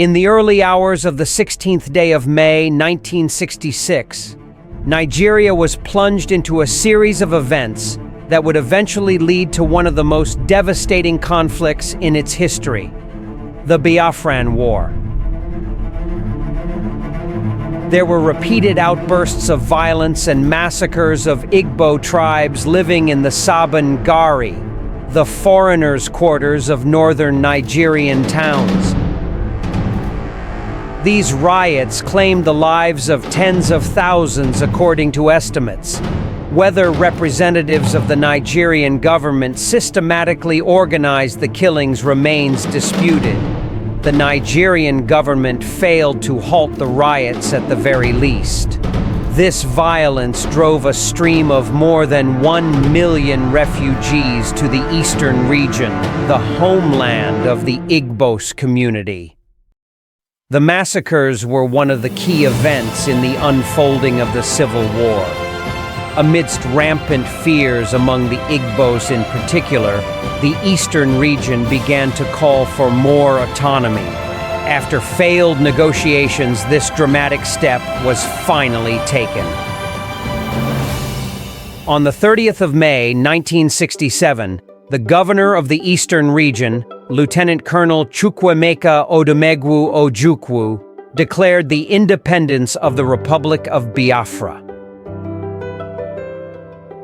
In the early hours of the 16th day of May 1966, Nigeria was plunged into a series of events that would eventually lead to one of the most devastating conflicts in its history, the Biafra War. There were repeated outbursts of violence and massacres of Igbo tribes living in the Sabon Gari, the foreigners' quarters of northern Nigerian towns. These riots claimed the lives of tens of thousands according to estimates. Whether representatives of the Nigerian government systematically organized the killings remains disputed. The Nigerian government failed to halt the riots at the very least. This violence drove a stream of more than 1 million refugees to the eastern region, the homeland of the Igbos community. The massacres were one of the key events in the unfolding of the Civil War. Amidst rampant fears among the Igbos in particular, the eastern region began to call for more autonomy. After failed negotiations, this dramatic step was finally taken. On the 30th of May, 1967, the governor of the eastern region, Lieutenant Colonel Chukwuemeka Ojukwu, declared the independence of the Republic of Biafra.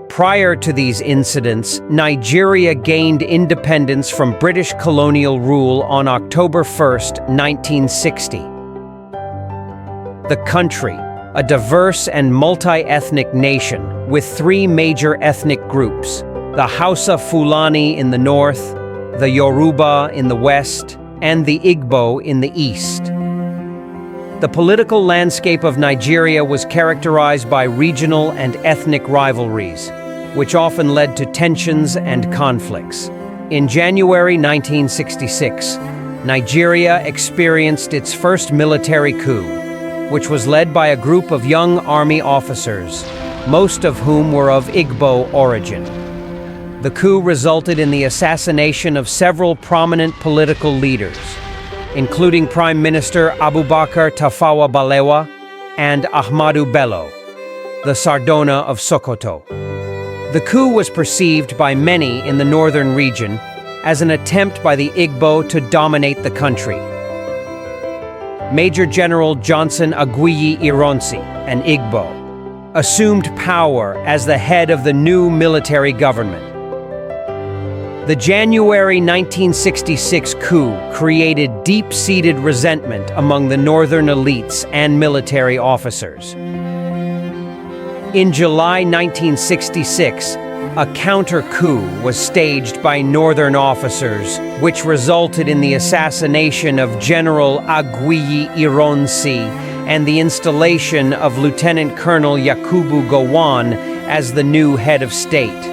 Prior to these incidents, Nigeria gained independence from British colonial rule on October 1, 1960. The country, a diverse and multi-ethnic nation with three major ethnic groups, the Hausa Fulani in the north, the Yoruba in the west, and the Igbo in the east. The political landscape of Nigeria was characterized by regional and ethnic rivalries, which often led to tensions and conflicts. In January 1966, Nigeria experienced its first military coup, which was led by a group of young army officers, most of whom were of Igbo origin. The coup resulted in the assassination of several prominent political leaders, including Prime Minister Abubakar Tafawa Balewa and Ahmadu Bello, the Sardona of Sokoto. The coup was perceived by many in the northern region as an attempt by the Igbo to dominate the country. Major General Johnson Aguiyi Ironsi, an Igbo, assumed power as the head of the new military government. The January 1966 coup created deep-seated resentment among the northern elites and military officers. In July 1966, a counter-coup was staged by northern officers, which resulted in the assassination of General Aguiyi Ironsi and the installation of Lieutenant Colonel Yakubu Gowon as the new head of state.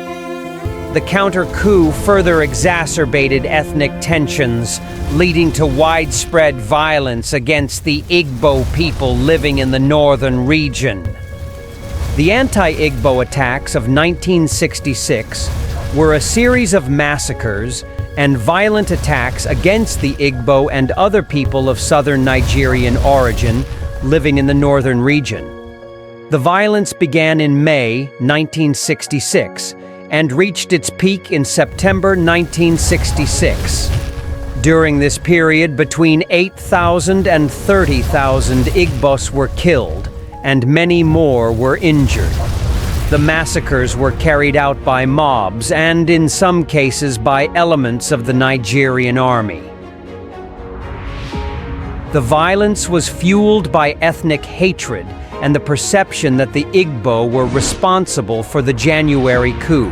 The counter-coup further exacerbated ethnic tensions, leading to widespread violence against the Igbo people living in the northern region. The anti-Igbo attacks of 1966 were a series of massacres and violent attacks against the Igbo and other people of southern Nigerian origin living in the northern region. The violence began in May 1966 and reached its peak in September 1966. During this period, between 8,000 and 30,000 Igbos were killed, and many more were injured. The massacres were carried out by mobs and, in some cases, by elements of the Nigerian army. The violence was fueled by ethnic hatred and the perception that the Igbo were responsible for the January coup.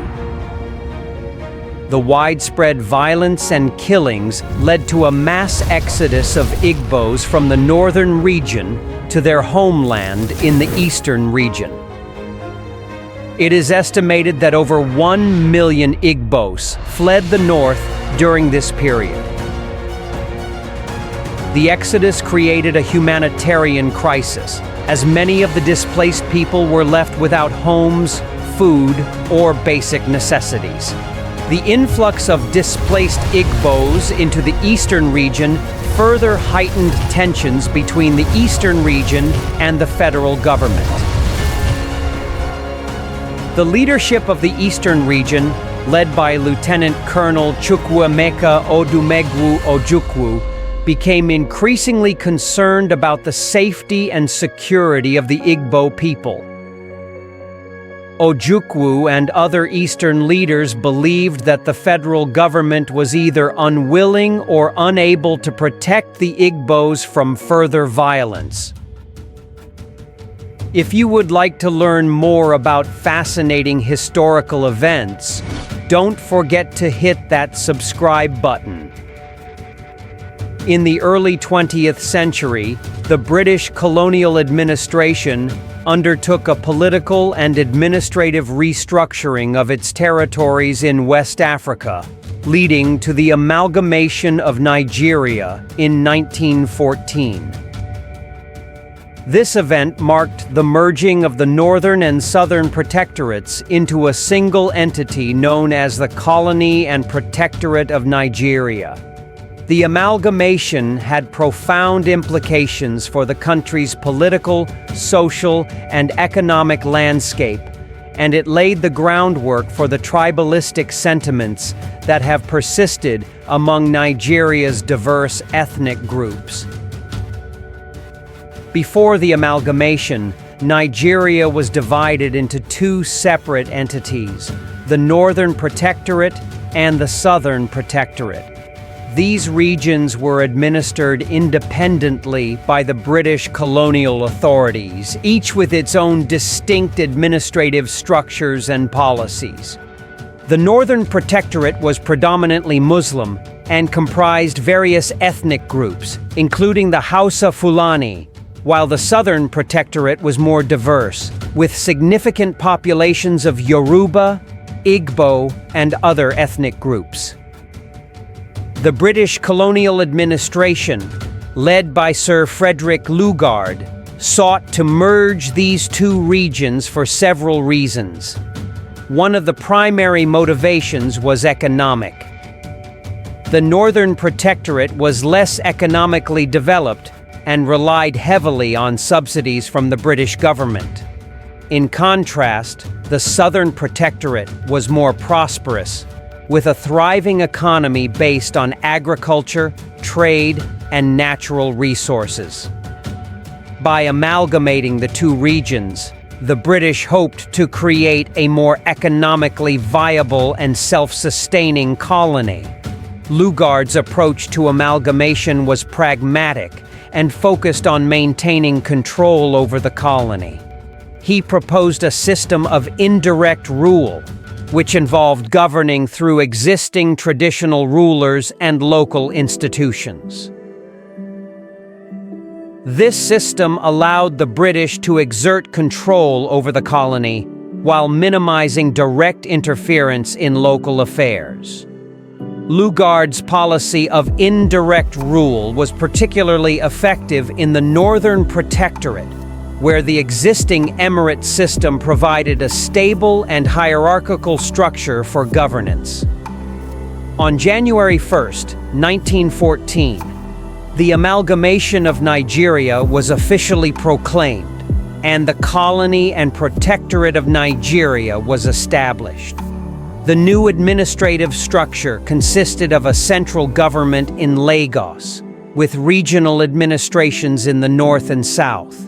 The widespread violence and killings led to a mass exodus of Igbos from the northern region to their homeland in the eastern region. It is estimated that over 1 million Igbos fled the north during this period. The exodus created a humanitarian crisis, as many of the displaced people were left without homes, food, or basic necessities. The influx of displaced Igbos into the eastern region further heightened tensions between the eastern region and the federal government. The leadership of the eastern region, led by Lieutenant Colonel Chukwuemeka Ojukwu, became increasingly concerned about the safety and security of the Igbo people. Ojukwu and other Eastern leaders believed that the federal government was either unwilling or unable to protect the Igbos from further violence. If you would like to learn more about fascinating historical events, don't forget to hit that subscribe button. In the early 20th century, the British colonial administration undertook a political and administrative restructuring of its territories in West Africa, leading to the amalgamation of Nigeria in 1914. This event marked the merging of the northern and southern protectorates into a single entity known as the Colony and Protectorate of Nigeria. The amalgamation had profound implications for the country's political, social, and economic landscape, and it laid the groundwork for the tribalistic sentiments that have persisted among Nigeria's diverse ethnic groups. Before the amalgamation, Nigeria was divided into two separate entities, the Northern Protectorate and the Southern Protectorate. These regions were administered independently by the British colonial authorities, each with its own distinct administrative structures and policies. The Northern Protectorate was predominantly Muslim and comprised various ethnic groups, including the Hausa Fulani, while the Southern Protectorate was more diverse, with significant populations of Yoruba, Igbo, and other ethnic groups. The British colonial administration, led by Sir Frederick Lugard, sought to merge these two regions for several reasons. One of the primary motivations was economic. The Northern Protectorate was less economically developed and relied heavily on subsidies from the British government. In contrast, the Southern Protectorate was more prosperous, with a thriving economy based on agriculture, trade, and natural resources. By amalgamating the two regions, the British hoped to create a more economically viable and self-sustaining colony. Lugard's approach to amalgamation was pragmatic and focused on maintaining control over the colony. He proposed a system of indirect rule, which involved governing through existing traditional rulers and local institutions. This system allowed the British to exert control over the colony while minimizing direct interference in local affairs. Lugard's policy of indirect rule was particularly effective in the Northern Protectorate, where the existing emirate system provided a stable and hierarchical structure for governance. On January 1, 1914, the amalgamation of Nigeria was officially proclaimed, and the Colony and Protectorate of Nigeria was established. The new administrative structure consisted of a central government in Lagos, with regional administrations in the north and south.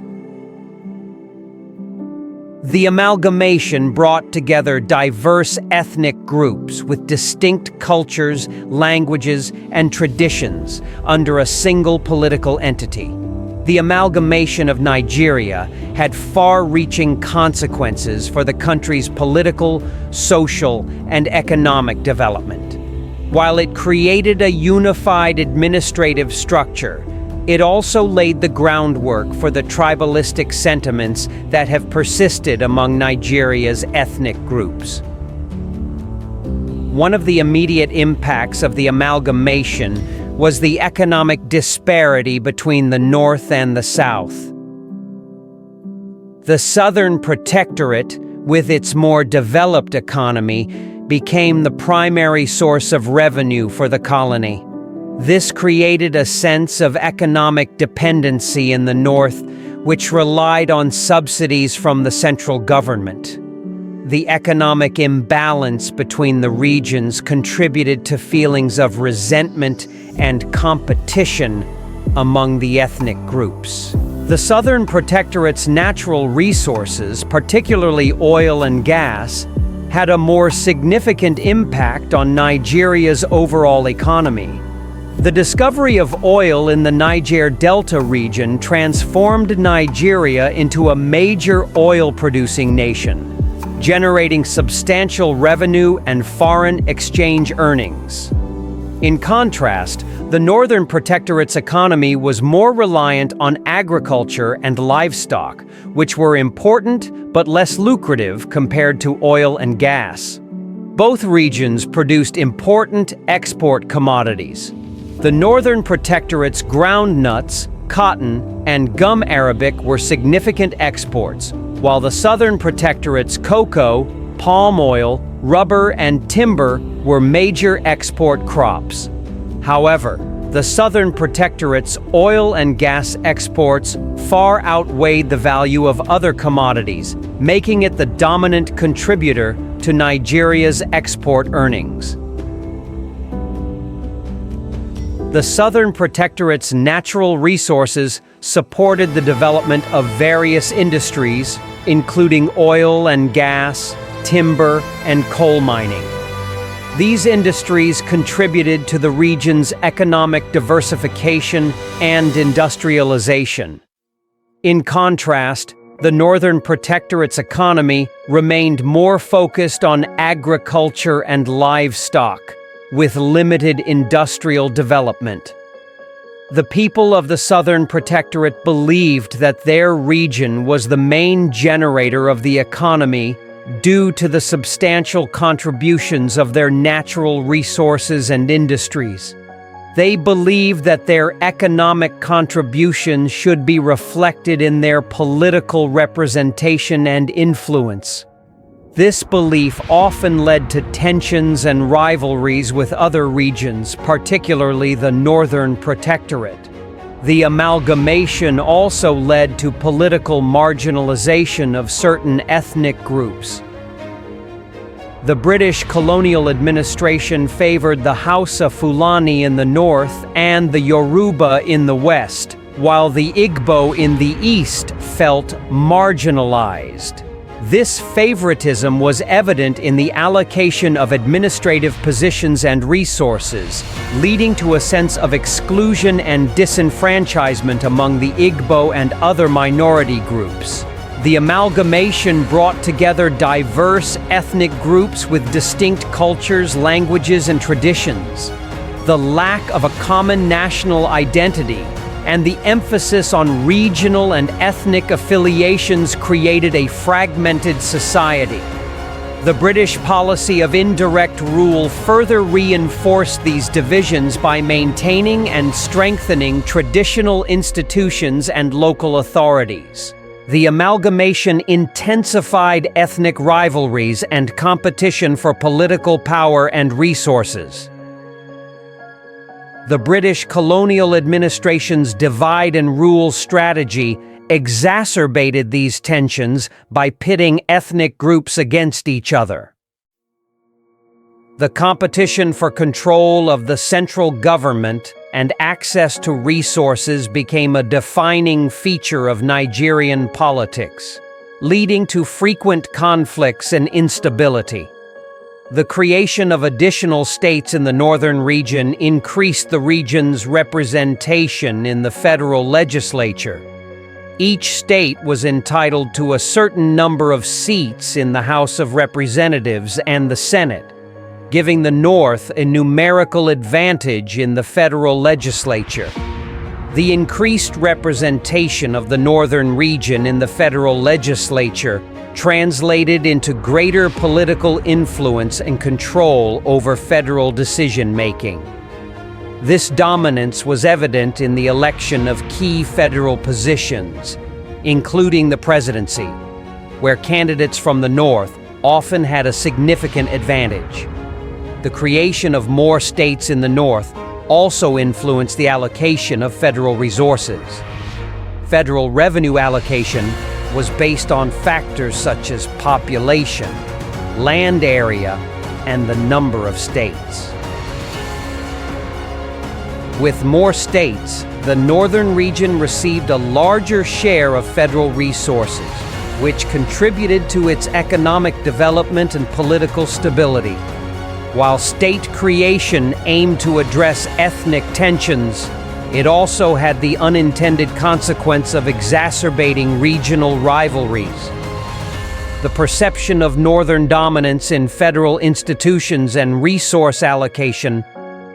The amalgamation brought together diverse ethnic groups with distinct cultures, languages, and traditions under a single political entity. The amalgamation of Nigeria had far-reaching consequences for the country's political, social, and economic development. While it created a unified administrative structure, it also laid the groundwork for the tribalistic sentiments that have persisted among Nigeria's ethnic groups. One of the immediate impacts of the amalgamation was the economic disparity between the North and the South. The Southern Protectorate, with its more developed economy, became the primary source of revenue for the colony. This created a sense of economic dependency in the north, which relied on subsidies from the central government. The economic imbalance between the regions contributed to feelings of resentment and competition among the ethnic groups. The Southern Protectorate's natural resources, particularly oil and gas, had a more significant impact on Nigeria's overall economy. The discovery of oil in the Niger Delta region transformed Nigeria into a major oil-producing nation, generating substantial revenue and foreign exchange earnings. In contrast, the Northern Protectorate's economy was more reliant on agriculture and livestock, which were important but less lucrative compared to oil and gas. Both regions produced important export commodities. The Northern Protectorate's ground nuts, cotton, and gum arabic were significant exports, while the Southern Protectorate's cocoa, palm oil, rubber, and timber were major export crops. However, the Southern Protectorate's oil and gas exports far outweighed the value of other commodities, making it the dominant contributor to Nigeria's export earnings. The Southern Protectorate's natural resources supported the development of various industries, including oil and gas, timber, and coal mining. These industries contributed to the region's economic diversification and industrialization. In contrast, the Northern Protectorate's economy remained more focused on agriculture and livestock, with limited industrial development. The people of the Southern Protectorate believed that their region was the main generator of the economy due to the substantial contributions of their natural resources and industries. They believed that their economic contributions should be reflected in their political representation and influence. This belief often led to tensions and rivalries with other regions, particularly the Northern Protectorate. The amalgamation also led to political marginalization of certain ethnic groups. The British colonial administration favored the Hausa Fulani in the north and the Yoruba in the west, while the Igbo in the east felt marginalized. This favoritism was evident in the allocation of administrative positions and resources, leading to a sense of exclusion and disenfranchisement among the Igbo and other minority groups. The amalgamation brought together diverse ethnic groups with distinct cultures, languages, and traditions. The lack of a common national identity and the emphasis on regional and ethnic affiliations created a fragmented society. The British policy of indirect rule further reinforced these divisions by maintaining and strengthening traditional institutions and local authorities. The amalgamation intensified ethnic rivalries and competition for political power and resources. The British colonial administration's divide and rule strategy exacerbated these tensions by pitting ethnic groups against each other. The competition for control of the central government and access to resources became a defining feature of Nigerian politics, leading to frequent conflicts and instability. The creation of additional states in the northern region increased the region's representation in the federal legislature. Each state was entitled to a certain number of seats in the House of Representatives and the Senate, giving the North a numerical advantage in the federal legislature. The increased representation of the northern region in the federal legislature translated into greater political influence and control over federal decision-making. This dominance was evident in the election of key federal positions, including the presidency, where candidates from the North often had a significant advantage. The creation of more states in the North also influenced the allocation of federal resources. Federal revenue allocation was based on factors such as population, land area, and the number of states. With more states, the northern region received a larger share of federal resources, which contributed to its economic development and political stability. While state creation aimed to address ethnic tensions, it also had the unintended consequence of exacerbating regional rivalries. The perception of northern dominance in federal institutions and resource allocation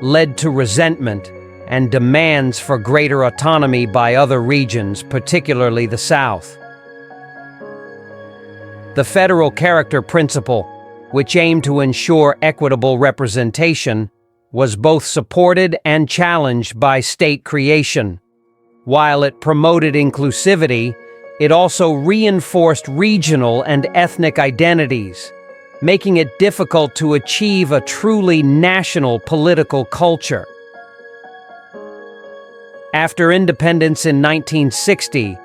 led to resentment and demands for greater autonomy by other regions, particularly the South. The federal character principle, which aimed to ensure equitable representation, was both supported and challenged by state creation. While it promoted inclusivity, it also reinforced regional and ethnic identities, making it difficult to achieve a truly national political culture. After independence in 1960,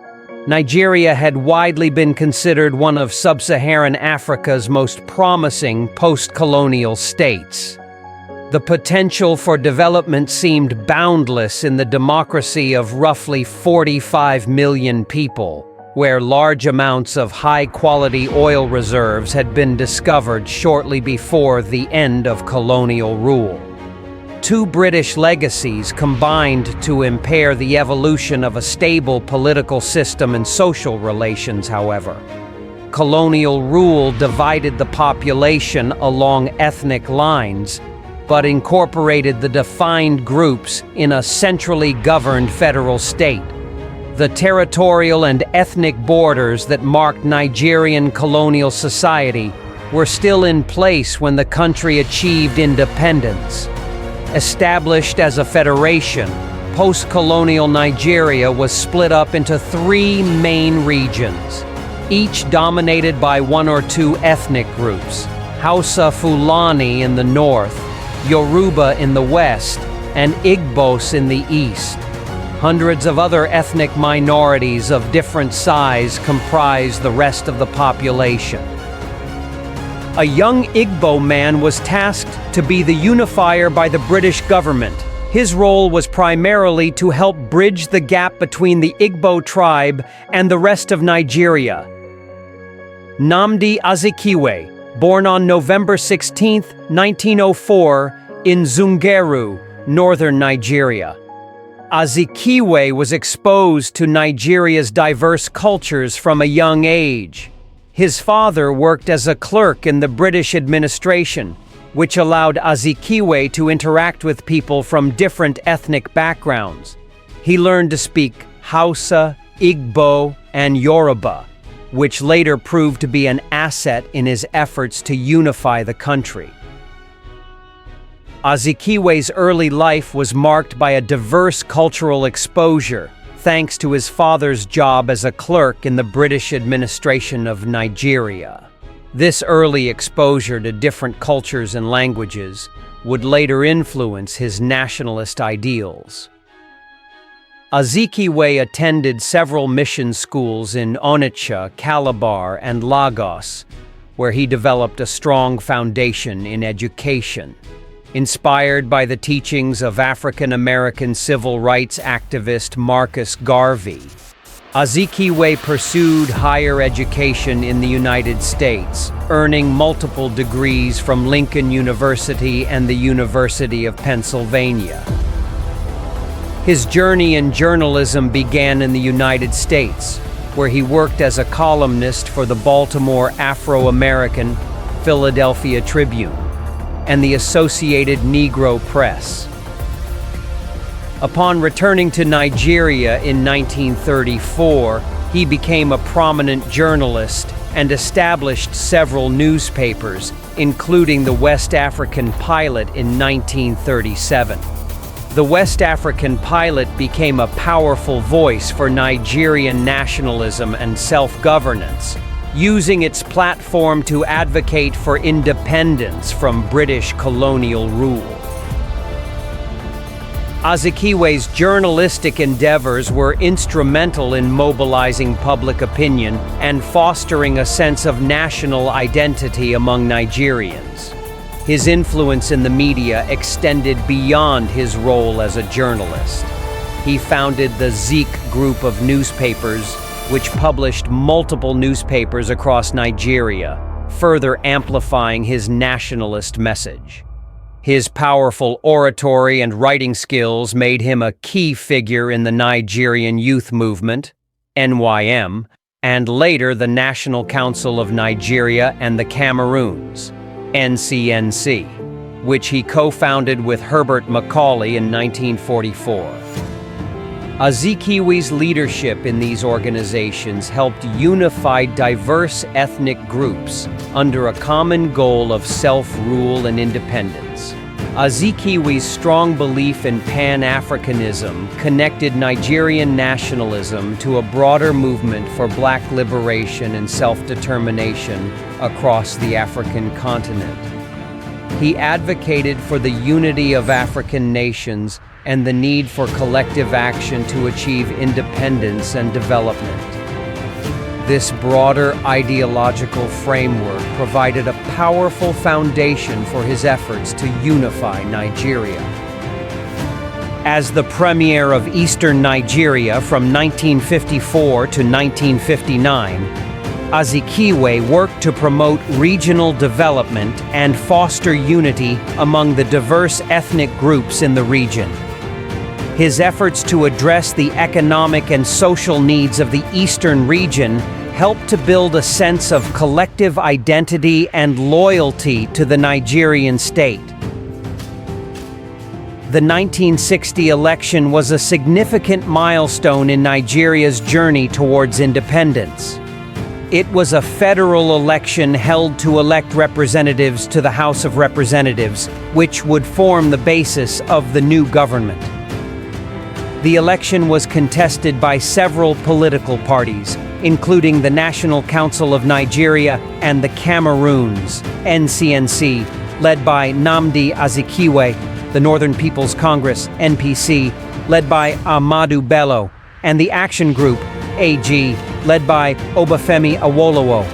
Nigeria had widely been considered one of sub-Saharan Africa's most promising post-colonial states. The potential for development seemed boundless in the democracy of roughly 45 million people, where large amounts of high-quality oil reserves had been discovered shortly before the end of colonial rule. Two British legacies combined to impair the evolution of a stable political system and social relations, however. Colonial rule divided the population along ethnic lines, but incorporated the defined groups in a centrally governed federal state. The territorial and ethnic borders that marked Nigerian colonial society were still in place when the country achieved independence. Established as a federation, post-colonial Nigeria was split up into three main regions, each dominated by one or two ethnic groups: Hausa Fulani in the north, Yoruba in the west, and Igbos in the east. Hundreds of other ethnic minorities of different size comprise the rest of the population. A young Igbo man was tasked to be the unifier by the British government. His role was primarily to help bridge the gap between the Igbo tribe and the rest of Nigeria. Nnamdi Azikiwe, born on November 16, 1904, in Zungeru, northern Nigeria. Azikiwe was exposed to Nigeria's diverse cultures from a young age. His father worked as a clerk in the British administration, which allowed Azikiwe to interact with people from different ethnic backgrounds. He learned to speak Hausa, Igbo, and Yoruba, which later proved to be an asset in his efforts to unify the country. Azikiwe's early life was marked by a diverse cultural exposure, thanks to his father's job as a clerk in the British administration of Nigeria. This early exposure to different cultures and languages would later influence his nationalist ideals. Azikiwe attended several mission schools in Onitsha, Calabar, and Lagos, where he developed a strong foundation in education. Inspired by the teachings of African-American civil rights activist Marcus Garvey, Azikiwe pursued higher education in the United States, earning multiple degrees from Lincoln University and the University of Pennsylvania. His journey in journalism began in the United States, where he worked as a columnist for the Baltimore Afro-American, Philadelphia Tribune, and the Associated Negro Press. Upon returning to Nigeria in 1934, he became a prominent journalist and established several newspapers, including the West African Pilot in 1937. The West African Pilot became a powerful voice for Nigerian nationalism and self-governance, using its platform to advocate for independence from British colonial rule. Azikiwe's journalistic endeavors were instrumental in mobilizing public opinion and fostering a sense of national identity among Nigerians. His influence in the media extended beyond his role as a journalist. He founded the Zik group of newspapers, which published multiple newspapers across Nigeria, further amplifying his nationalist message. His powerful oratory and writing skills made him a key figure in the Nigerian youth movement, NYM, and later the National Council of Nigeria and the Cameroons, NCNC, which he co-founded with Herbert Macaulay in 1944. Azikiwe's leadership in these organizations helped unify diverse ethnic groups under a common goal of self-rule and independence. Azikiwe's strong belief in Pan-Africanism connected Nigerian nationalism to a broader movement for Black liberation and self-determination across the African continent. He advocated for the unity of African nations and the need for collective action to achieve independence and development. This broader ideological framework provided a powerful foundation for his efforts to unify Nigeria. As the Premier of Eastern Nigeria from 1954 to 1959, Azikiwe worked to promote regional development and foster unity among the diverse ethnic groups in the region. His efforts to address the economic and social needs of the Eastern region helped to build a sense of collective identity and loyalty to the Nigerian state. The 1960 election was a significant milestone in Nigeria's journey towards independence. It was a federal election held to elect representatives to the House of Representatives, which would form the basis of the new government. The election was contested by several political parties, including the National Council of Nigeria and the Cameroons, NCNC, led by Nnamdi Azikiwe, the Northern People's Congress, NPC, led by Ahmadu Bello, and the Action Group, AG, led by Obafemi Awolowo.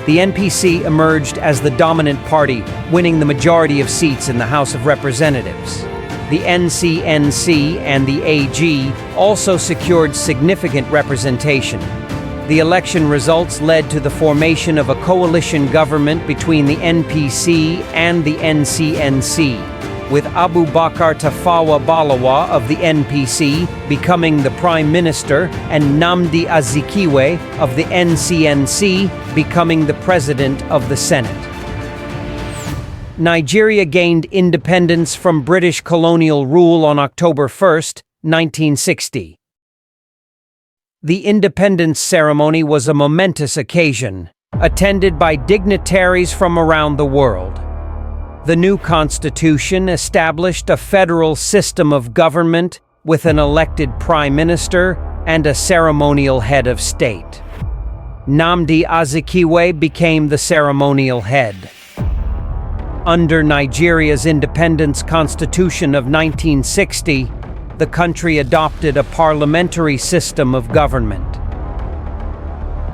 The NPC emerged as the dominant party, winning the majority of seats in the House of Representatives. The NCNC and the AG also secured significant representation. The election results led to the formation of a coalition government between the NPC and the NCNC, with Abubakar Tafawa Balewa of the NPC becoming the Prime Minister and Nnamdi Azikiwe of the NCNC becoming the President of the Senate. Nigeria gained independence from British colonial rule on October 1, 1960. The independence ceremony was a momentous occasion, attended by dignitaries from around the world. The new constitution established a federal system of government with an elected prime minister and a ceremonial head of state. Nnamdi Azikiwe became the ceremonial head. Under Nigeria's independence constitution of 1960, the country adopted a parliamentary system of government.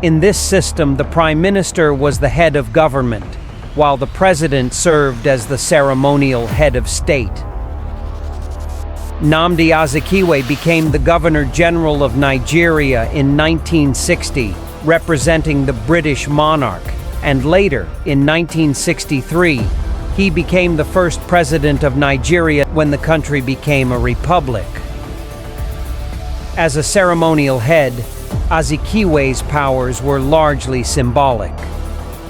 In this system, the prime minister was the head of government, while the president served as the ceremonial head of state. Nnamdi Azikiwe became the Governor-General of Nigeria in 1960, representing the British monarch, and later, in 1963, he became the first president of Nigeria when the country became a republic. As a ceremonial head, Azikiwe's powers were largely symbolic.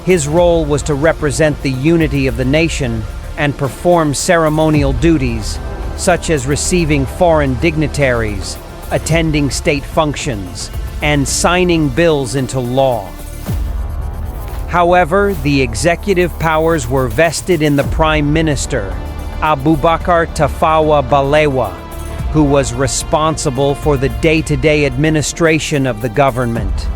His role was to represent the unity of the nation and perform ceremonial duties, such as receiving foreign dignitaries, attending state functions, and signing bills into law. However, the executive powers were vested in the Prime Minister, Abubakar Tafawa Balewa, who was responsible for the day-to-day administration of the government.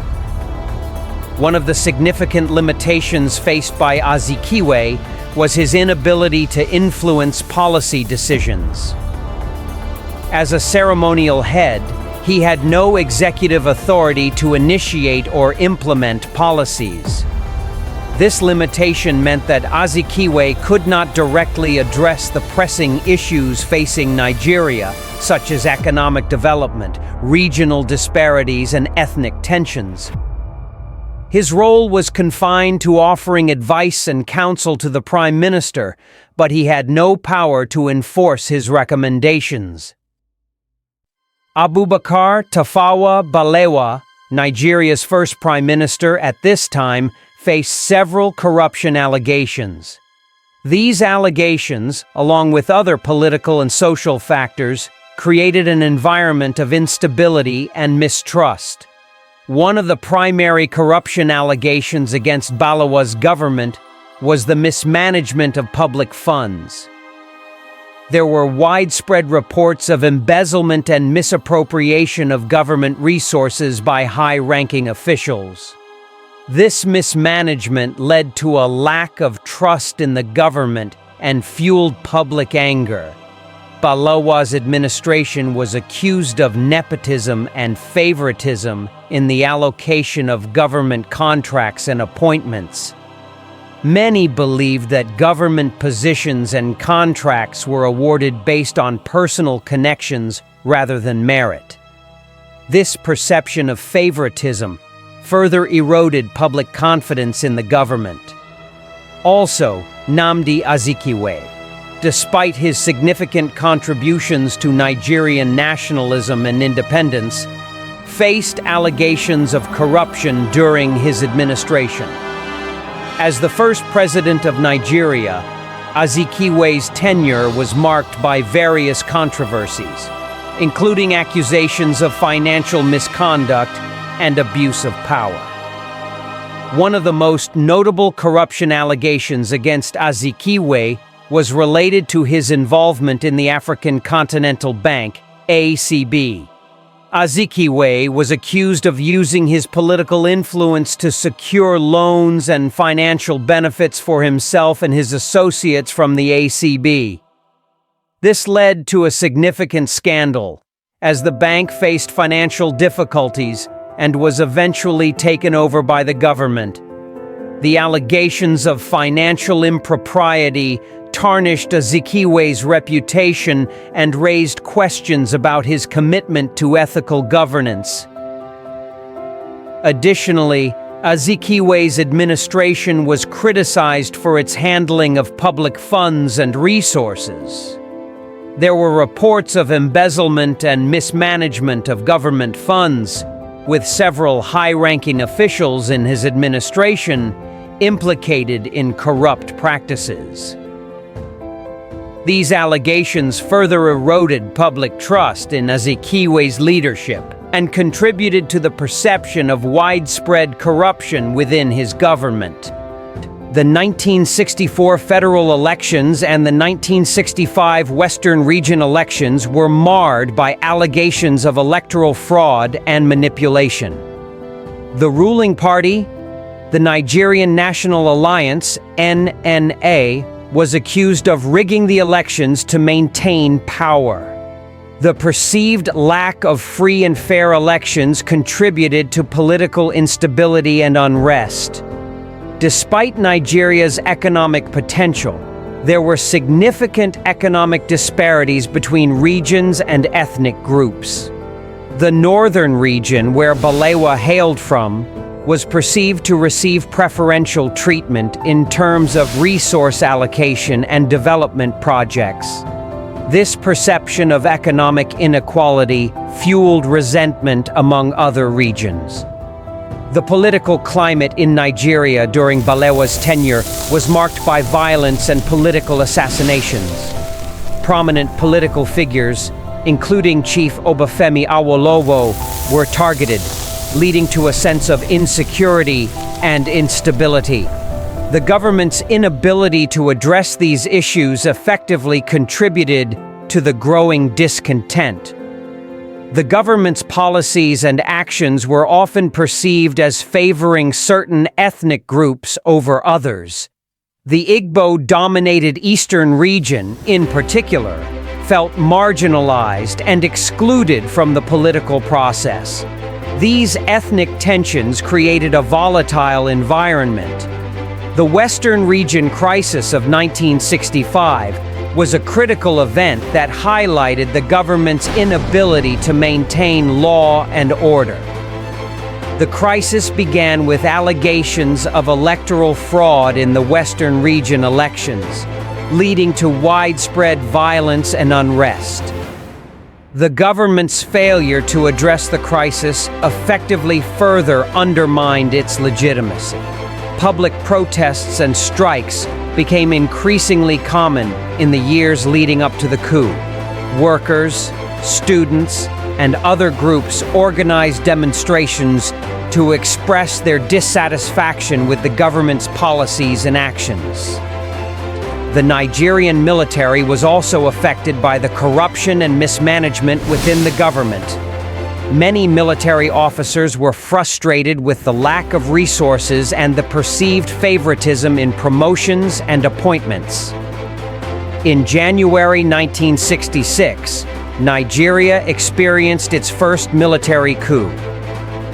One of the significant limitations faced by Azikiwe was his inability to influence policy decisions. As a ceremonial head, he had no executive authority to initiate or implement policies. This limitation meant that Azikiwe could not directly address the pressing issues facing Nigeria, such as economic development, regional disparities, and ethnic tensions. His role was confined to offering advice and counsel to the Prime Minister, but he had no power to enforce his recommendations. Abubakar Tafawa Balewa, Nigeria's first Prime Minister at this time, faced several corruption allegations. These allegations, along with other political and social factors, created an environment of instability and mistrust. One of the primary corruption allegations against Balewa's government was the mismanagement of public funds. There were widespread reports of embezzlement and misappropriation of government resources by high-ranking officials. This mismanagement led to a lack of trust in the government and fueled public anger. Balewa's administration was accused of nepotism and favoritism in the allocation of government contracts and appointments. Many believed that government positions and contracts were awarded based on personal connections rather than merit. This perception of favoritism further eroded public confidence in the government. Also, Nnamdi Azikiwe, despite his significant contributions to Nigerian nationalism and independence, faced allegations of corruption during his administration. As the first president of Nigeria, Azikiwe's tenure was marked by various controversies, including accusations of financial misconduct and abuse of power. One of the most notable corruption allegations against Azikiwe was related to his involvement in the African Continental Bank, ACB. Azikiwe was accused of using his political influence to secure loans and financial benefits for himself and his associates from the ACB. This led to a significant scandal, as the bank faced financial difficulties and was eventually taken over by the government. The allegations of financial impropriety tarnished Azikiwe's reputation and raised questions about his commitment to ethical governance. Additionally, Azikiwe's administration was criticized for its handling of public funds and resources. There were reports of embezzlement and mismanagement of government funds, with several high-ranking officials in his administration implicated in corrupt practices. These allegations further eroded public trust in Azikiwe's leadership and contributed to the perception of widespread corruption within his government. The 1964 federal elections and the 1965 Western Region elections were marred by allegations of electoral fraud and manipulation. The ruling party, the Nigerian National Alliance, NNA, was accused of rigging the elections to maintain power. The perceived lack of free and fair elections contributed to political instability and unrest. Despite Nigeria's economic potential, there were significant economic disparities between regions and ethnic groups. The northern region, where Balewa hailed from, was perceived to receive preferential treatment in terms of resource allocation and development projects. This perception of economic inequality fueled resentment among other regions. The political climate in Nigeria during Balewa's tenure was marked by violence and political assassinations. Prominent political figures, including Chief Obafemi Awolowo, were targeted, leading to a sense of insecurity and instability. The government's inability to address these issues effectively contributed to the growing discontent. The government's policies and actions were often perceived as favoring certain ethnic groups over others. The Igbo-dominated eastern region, in particular, felt marginalized and excluded from the political process. These ethnic tensions created a volatile environment. The Western Region Crisis of 1965 was a critical event that highlighted the government's inability to maintain law and order. The crisis began with allegations of electoral fraud in the Western Region elections, leading to widespread violence and unrest. The government's failure to address the crisis effectively further undermined its legitimacy. Public protests and strikes became increasingly common in the years leading up to the coup. Workers, students, and other groups organized demonstrations to express their dissatisfaction with the government's policies and actions. The Nigerian military was also affected by the corruption and mismanagement within the government. Many military officers were frustrated with the lack of resources and the perceived favoritism in promotions and appointments. In January 1966, Nigeria experienced its first military coup.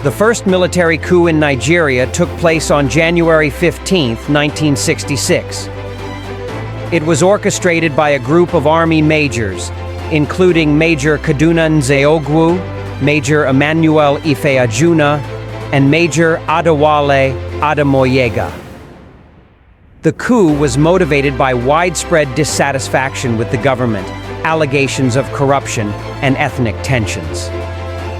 The first military coup in Nigeria took place on January 15, 1966. It was orchestrated by a group of army majors, including Major Kaduna Nzeogwu, Major Emmanuel Ifeajuna, and Major Adewale Ademoyega. The coup was motivated by widespread dissatisfaction with the government, allegations of corruption, and ethnic tensions.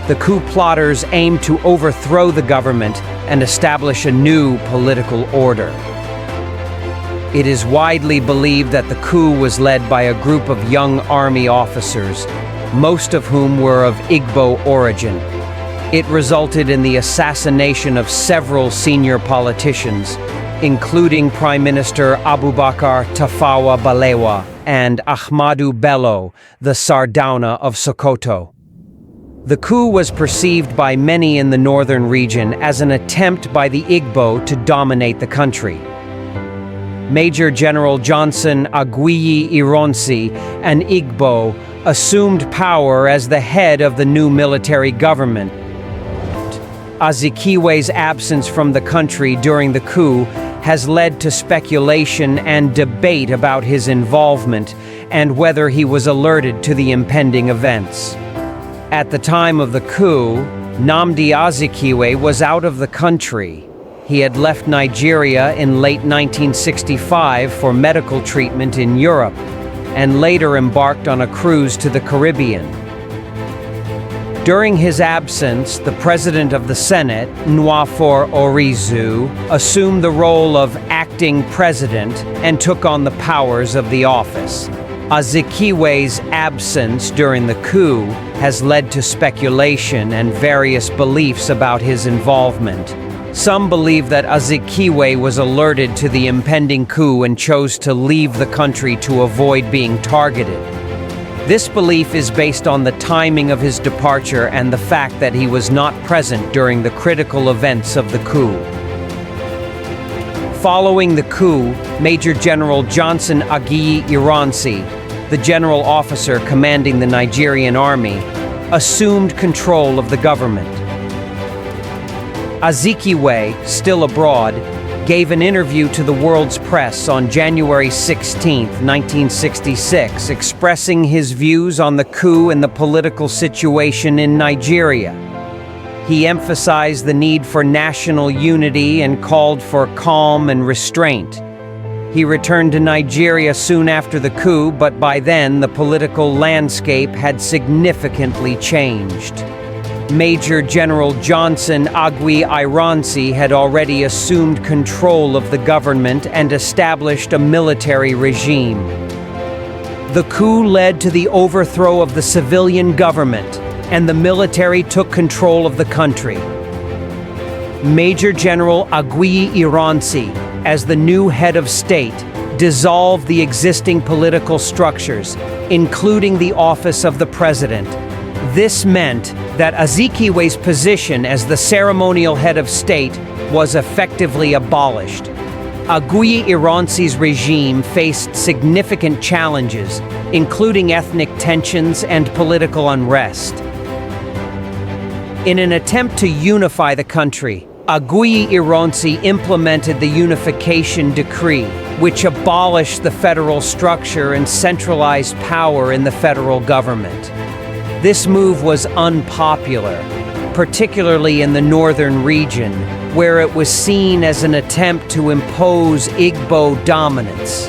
The coup plotters aimed to overthrow the government and establish a new political order. It is widely believed that the coup was led by a group of young army officers, most of whom were of Igbo origin. It resulted in the assassination of several senior politicians, including Prime Minister Abubakar Tafawa Balewa and Ahmadu Bello, the Sardauna of Sokoto. The coup was perceived by many in the northern region as an attempt by the Igbo to dominate the country. Major General Johnson Aguiyi Ironsi, an Igbo, assumed power as the head of the new military government. Azikiwe's absence from the country during the coup has led to speculation and debate about his involvement and whether he was alerted to the impending events. At the time of the coup, Nnamdi Azikiwe was out of the country. He had left Nigeria in late 1965 for medical treatment in Europe, and later embarked on a cruise to the Caribbean. During his absence, the President of the Senate, Nwafor Orizu, assumed the role of acting president and took on the powers of the office. Azikiwe's absence during the coup has led to speculation and various beliefs about his involvement. Some believe that Azikiwe was alerted to the impending coup and chose to leave the country to avoid being targeted. This belief is based on the timing of his departure and the fact that he was not present during the critical events of the coup. Following the coup, Major General Johnson Aguiyi Ironsi, the general officer commanding the Nigerian army, assumed control of the government. Azikiwe, still abroad, gave an interview to the world's press on January 16, 1966, expressing his views on the coup and the political situation in Nigeria. He emphasized the need for national unity and called for calm and restraint. He returned to Nigeria soon after the coup, but by then the political landscape had significantly changed. Major General Johnson Aguiyi Ironsi had already assumed control of the government and established a military regime. The coup led to the overthrow of the civilian government, and the military took control of the country. Major General Aguiyi Ironsi, as the new head of state, dissolved the existing political structures, including the office of the president. This meant that Azikiwe's position as the ceremonial head of state was effectively abolished. Aguiyi Ironsi's regime faced significant challenges, including ethnic tensions and political unrest. In an attempt to unify the country, Aguiyi Ironsi implemented the Unification Decree, which abolished the federal structure and centralized power in the federal government. This move was unpopular, particularly in the northern region, where it was seen as an attempt to impose Igbo dominance.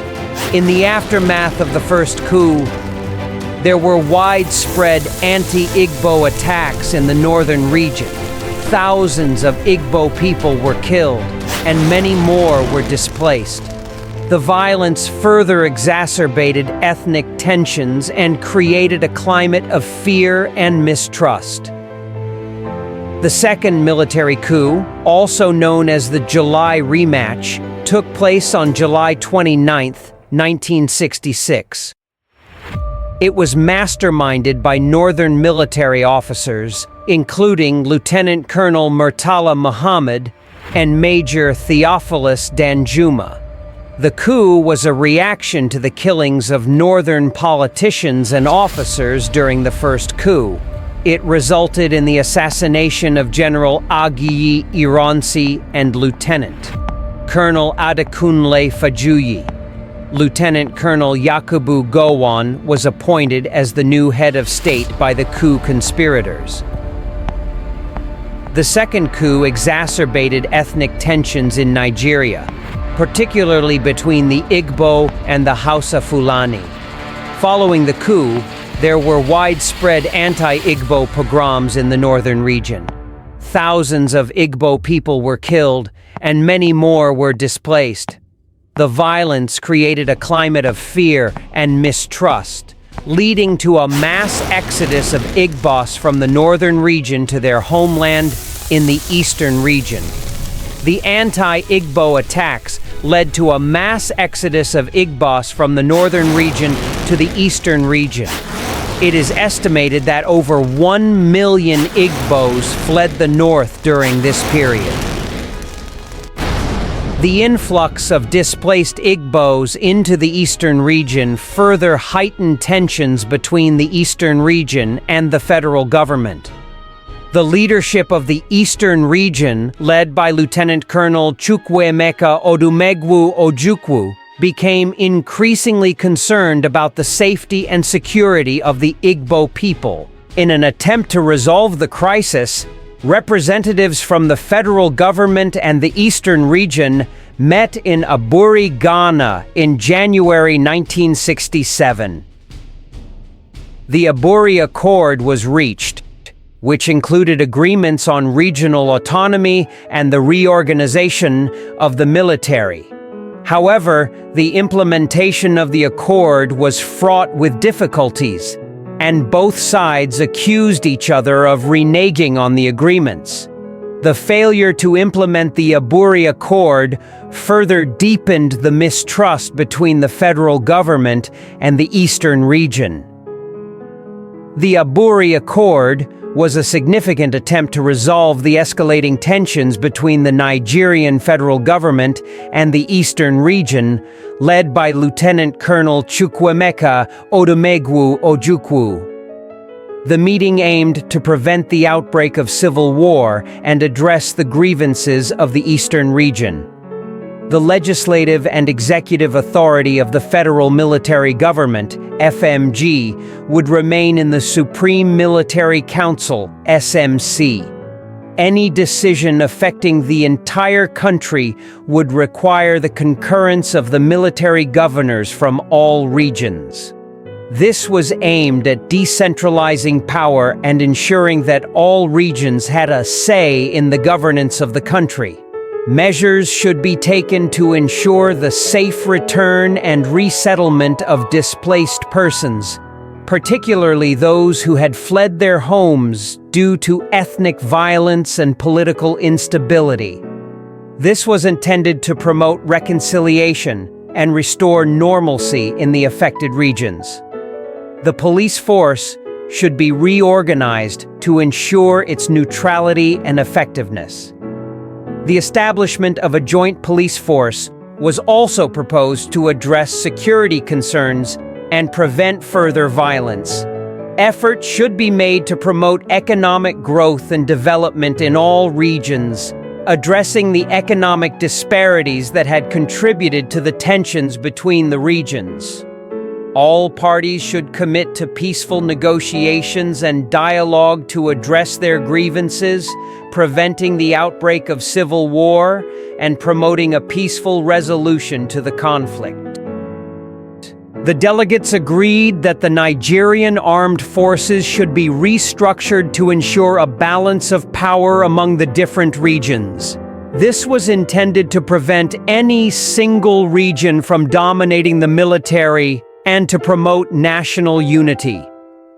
In the aftermath of the first coup, there were widespread anti-Igbo attacks in the northern region. Thousands of Igbo people were killed, and many more were displaced. The violence further exacerbated ethnic tensions and created a climate of fear and mistrust. The second military coup, also known as the July Rematch, took place on July 29, 1966. It was masterminded by northern military officers, including Lieutenant Colonel Murtala Muhammad and Major Theophilus Danjuma. The coup was a reaction to the killings of northern politicians and officers during the first coup. It resulted in the assassination of General Aguiyi Ironsi and Lieutenant Colonel Adekunle Fajuyi. Lieutenant Colonel Yakubu Gowon was appointed as the new head of state by the coup conspirators. The second coup exacerbated ethnic tensions in Nigeria, particularly between the Igbo and the Hausa Fulani. Following the coup, there were widespread anti-Igbo pogroms in the northern region. Thousands of Igbo people were killed, and many more were displaced. The violence created a climate of fear and mistrust, leading to a mass exodus of Igbos from the northern region to their homeland in the eastern region. The anti-Igbo attacks led to a mass exodus of Igbos from the northern region to the eastern region. It is estimated that over 1 million Igbos fled the north during this period. The influx of displaced Igbos into the eastern region further heightened tensions between the eastern region and the federal government. The leadership of the eastern region, led by Lieutenant Colonel Chukwuemeka Ojukwu, became increasingly concerned about the safety and security of the Igbo people. In an attempt to resolve the crisis, representatives from the federal government and the eastern region met in Aburi, Ghana in January 1967. The Aburi Accord was reached, which included agreements on regional autonomy and the reorganization of the military. However, the implementation of the accord was fraught with difficulties, and both sides accused each other of reneging on the agreements. The failure to implement the Aburi Accord further deepened the mistrust between the federal government and the eastern region. The Aburi Accord was a significant attempt to resolve the escalating tensions between the Nigerian federal government and the eastern region, led by Lieutenant Colonel Chukwuemeka Ojukwu. The meeting aimed to prevent the outbreak of civil war and address the grievances of the eastern region. The legislative and executive authority of the Federal Military Government, FMG, would remain in the Supreme Military Council, SMC. Any decision affecting the entire country would require the concurrence of the military governors from all regions. This was aimed at decentralizing power and ensuring that all regions had a say in the governance of the country. Measures should be taken to ensure the safe return and resettlement of displaced persons, particularly those who had fled their homes due to ethnic violence and political instability. This was intended to promote reconciliation and restore normalcy in the affected regions. The police force should be reorganized to ensure its neutrality and effectiveness. The establishment of a joint police force was also proposed to address security concerns and prevent further violence. Efforts should be made to promote economic growth and development in all regions, addressing the economic disparities that had contributed to the tensions between the regions. All parties should commit to peaceful negotiations and dialogue to address their grievances, preventing the outbreak of civil war and promoting a peaceful resolution to the conflict. The delegates agreed that the Nigerian armed forces should be restructured to ensure a balance of power among the different regions. This was intended to prevent any single region from dominating the military and to promote national unity.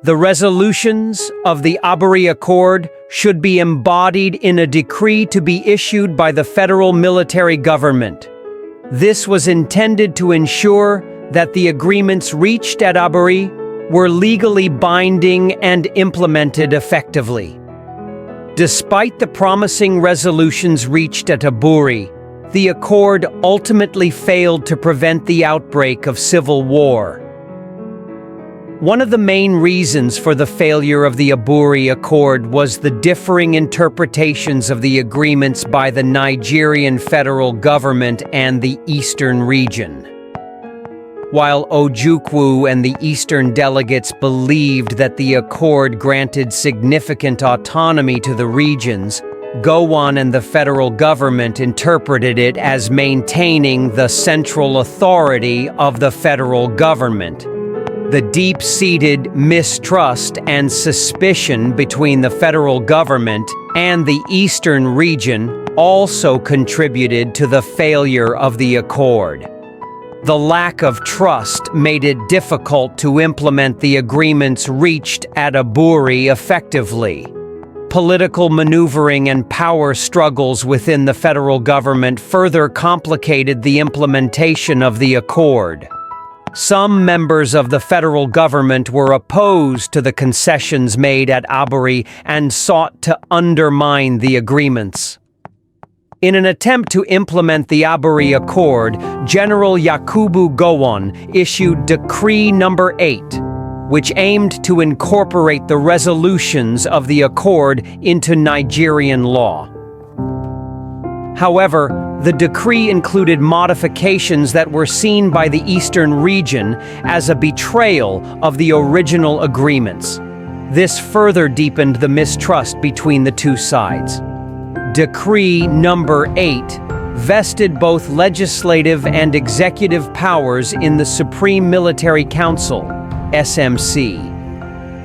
The resolutions of the Aburi Accord should be embodied in a decree to be issued by the federal military government. This was intended to ensure that the agreements reached at Aburi were legally binding and implemented effectively. Despite the promising resolutions reached at Aburi, the accord ultimately failed to prevent the outbreak of civil war. One of the main reasons for the failure of the Aburi Accord was the differing interpretations of the agreements by the Nigerian federal government and the eastern region. While Ojukwu and the eastern delegates believed that the accord granted significant autonomy to the regions, Gowon and the federal government interpreted it as maintaining the central authority of the federal government. The deep-seated mistrust and suspicion between the federal government and the eastern region also contributed to the failure of the accord. The lack of trust made it difficult to implement the agreements reached at Aburi effectively. Political maneuvering and power struggles within the federal government further complicated the implementation of the accord. Some members of the federal government were opposed to the concessions made at Aburi and sought to undermine the agreements. In an attempt to implement the Aburi Accord, General Yakubu Gowon issued Decree No. 8, which aimed to incorporate the resolutions of the accord into Nigerian law. However, the decree included modifications that were seen by the eastern region as a betrayal of the original agreements. This further deepened the mistrust between the two sides. Decree No. 8 vested both legislative and executive powers in the Supreme Military Council, SMC.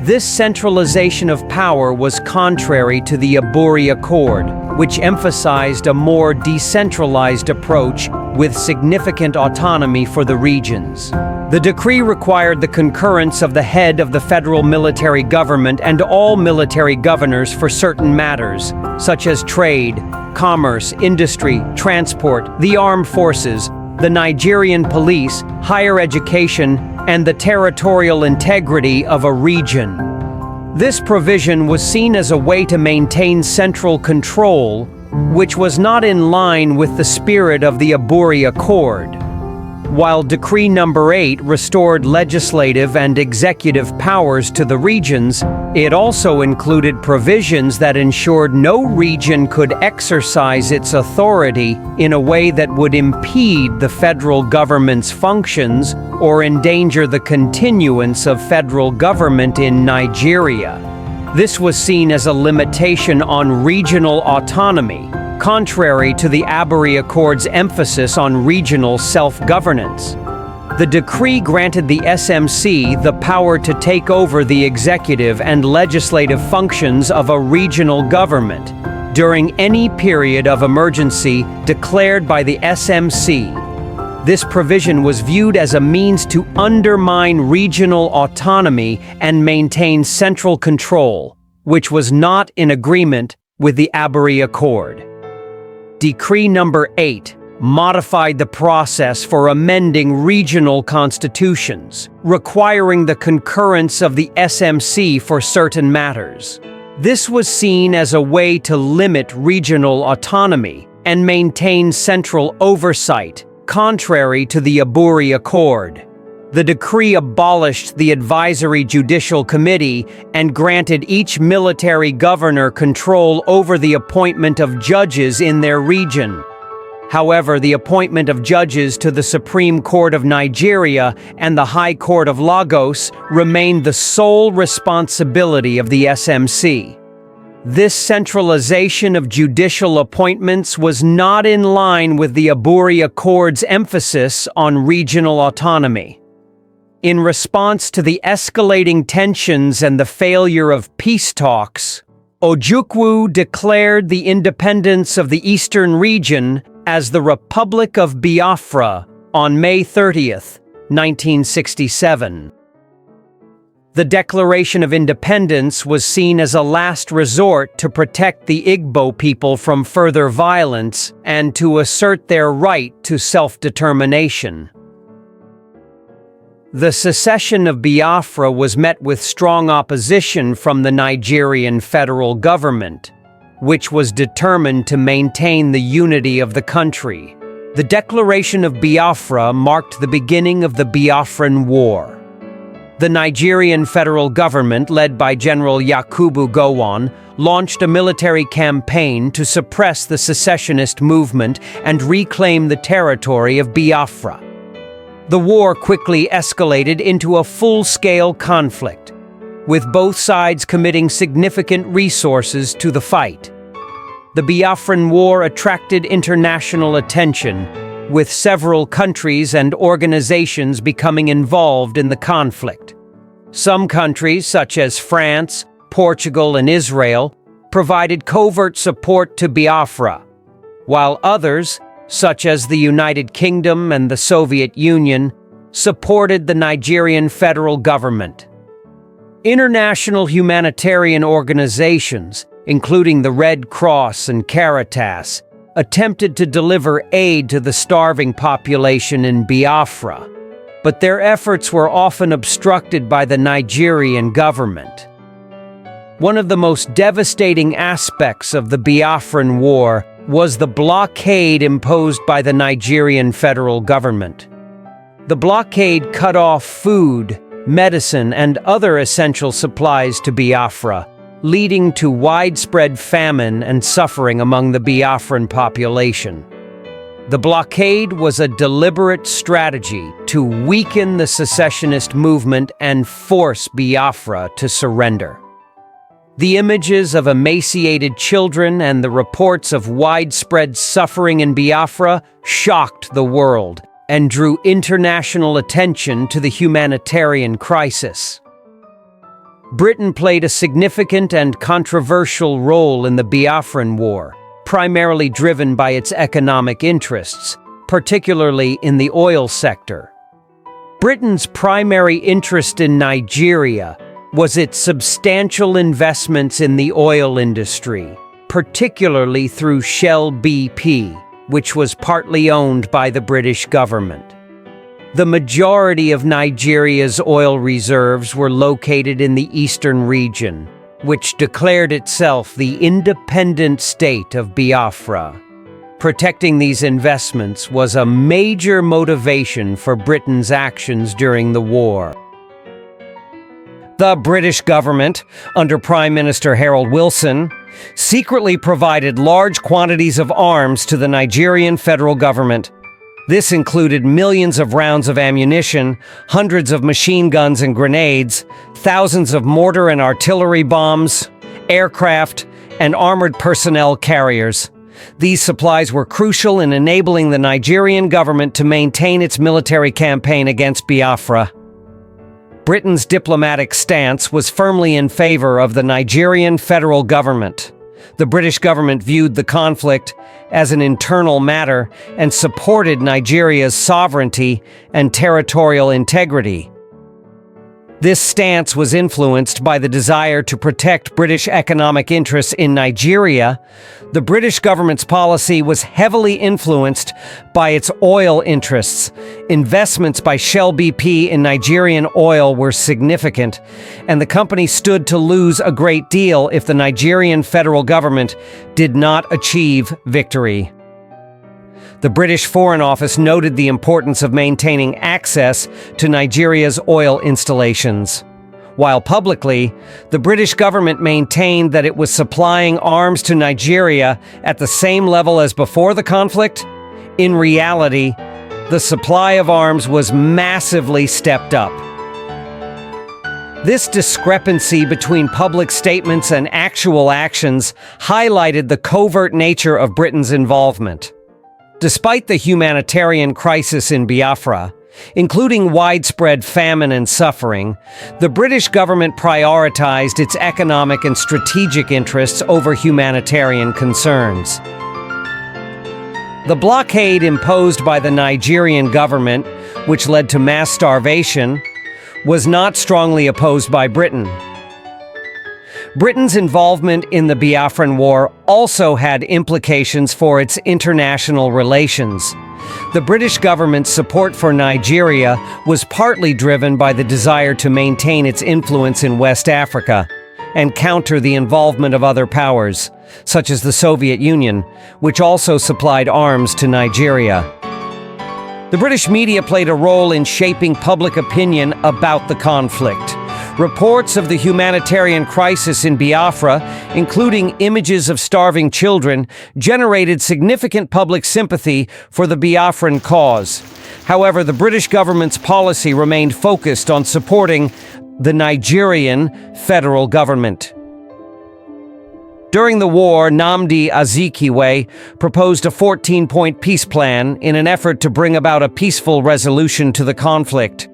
This centralization of power was contrary to the Aburi Accord, which emphasized a more decentralized approach with significant autonomy for the regions. The decree required the concurrence of the head of the federal military government and all military governors for certain matters, such as trade, commerce, industry, transport, the armed forces, the Nigerian police, higher education, and the territorial integrity of a region. This provision was seen as a way to maintain central control, which was not in line with the spirit of the Aburi Accord. While Decree No. 8 restored legislative and executive powers to the regions, it also included provisions that ensured no region could exercise its authority in a way that would impede the federal government's functions or endanger the continuance of federal government in Nigeria. This was seen as a limitation on regional autonomy, contrary to the Aburi Accord's emphasis on regional self-governance. The decree granted the SMC the power to take over the executive and legislative functions of a regional government during any period of emergency declared by the SMC. This provision was viewed as a means to undermine regional autonomy and maintain central control, which was not in agreement with the Aburi Accord. Decree No. 8 modified the process for amending regional constitutions, requiring the concurrence of the SMC for certain matters. This was seen as a way to limit regional autonomy and maintain central oversight contrary to the Aburi Accord. The decree abolished the Advisory Judicial Committee and granted each military governor control over the appointment of judges in their region. However, the appointment of judges to the Supreme Court of Nigeria and the High Court of Lagos remained the sole responsibility of the SMC. This centralization of judicial appointments was not in line with the Aburi Accord's emphasis on regional autonomy. In response to the escalating tensions and the failure of peace talks, Ojukwu declared the independence of the eastern region as the Republic of Biafra on May 30th, 1967. The Declaration of Independence was seen as a last resort to protect the Igbo people from further violence and to assert their right to self-determination. The secession of Biafra was met with strong opposition from the Nigerian federal government, which was determined to maintain the unity of the country. The Declaration of Biafra marked the beginning of the Biafran War. The Nigerian federal government, led by General Yakubu Gowon, launched a military campaign to suppress the secessionist movement and reclaim the territory of Biafra. The war quickly escalated into a full-scale conflict, with both sides committing significant resources to the fight. The Biafran War attracted international attention, with several countries and organizations becoming involved in the conflict. Some countries, such as France, Portugal, and Israel, provided covert support to Biafra, while others, such as the United Kingdom and the Soviet Union, supported the Nigerian federal government. International humanitarian organizations, including the Red Cross and Caritas, attempted to deliver aid to the starving population in Biafra, but their efforts were often obstructed by the Nigerian government. One of the most devastating aspects of the Biafran War was the blockade imposed by the Nigerian federal government. The blockade cut off food, medicine, and other essential supplies to Biafra, leading to widespread famine and suffering among the Biafran population. The blockade was a deliberate strategy to weaken the secessionist movement and force Biafra to surrender. The images of emaciated children and the reports of widespread suffering in Biafra shocked the world and drew international attention to the humanitarian crisis. Britain played a significant and controversial role in the Biafran War, primarily driven by its economic interests, particularly in the oil sector. Britain's primary interest in Nigeria was its substantial investments in the oil industry, particularly through Shell BP, which was partly owned by the British government. The majority of Nigeria's oil reserves were located in the eastern region, which declared itself the independent state of Biafra. Protecting these investments was a major motivation for Britain's actions during the war. The British government, under Prime Minister Harold Wilson, secretly provided large quantities of arms to the Nigerian federal government. This included millions of rounds of ammunition, hundreds of machine guns and grenades, thousands of mortar and artillery bombs, aircraft, and armored personnel carriers. These supplies were crucial in enabling the Nigerian government to maintain its military campaign against Biafra. Britain's diplomatic stance was firmly in favor of the Nigerian federal government. The British government viewed the conflict as an internal matter and supported Nigeria's sovereignty and territorial integrity. This stance was influenced by the desire to protect British economic interests in Nigeria. The British government's policy was heavily influenced by its oil interests. Investments by Shell BP in Nigerian oil were significant, and the company stood to lose a great deal if the Nigerian federal government did not achieve victory. The British Foreign Office noted the importance of maintaining access to Nigeria's oil installations. While publicly, the British government maintained that it was supplying arms to Nigeria at the same level as before the conflict, in reality, the supply of arms was massively stepped up. This discrepancy between public statements and actual actions highlighted the covert nature of Britain's involvement. Despite the humanitarian crisis in Biafra, including widespread famine and suffering, the British government prioritized its economic and strategic interests over humanitarian concerns. The blockade imposed by the Nigerian government, which led to mass starvation, was not strongly opposed by Britain. Britain's involvement in the Biafran War also had implications for its international relations. The British government's support for Nigeria was partly driven by the desire to maintain its influence in West Africa and counter the involvement of other powers, such as the Soviet Union, which also supplied arms to Nigeria. The British media played a role in shaping public opinion about the conflict. Reports of the humanitarian crisis in Biafra, including images of starving children, generated significant public sympathy for the Biafran cause. However, the British government's policy remained focused on supporting the Nigerian federal government. During the war, Nnamdi Azikiwe proposed a 14-point peace plan in an effort to bring about a peaceful resolution to the conflict.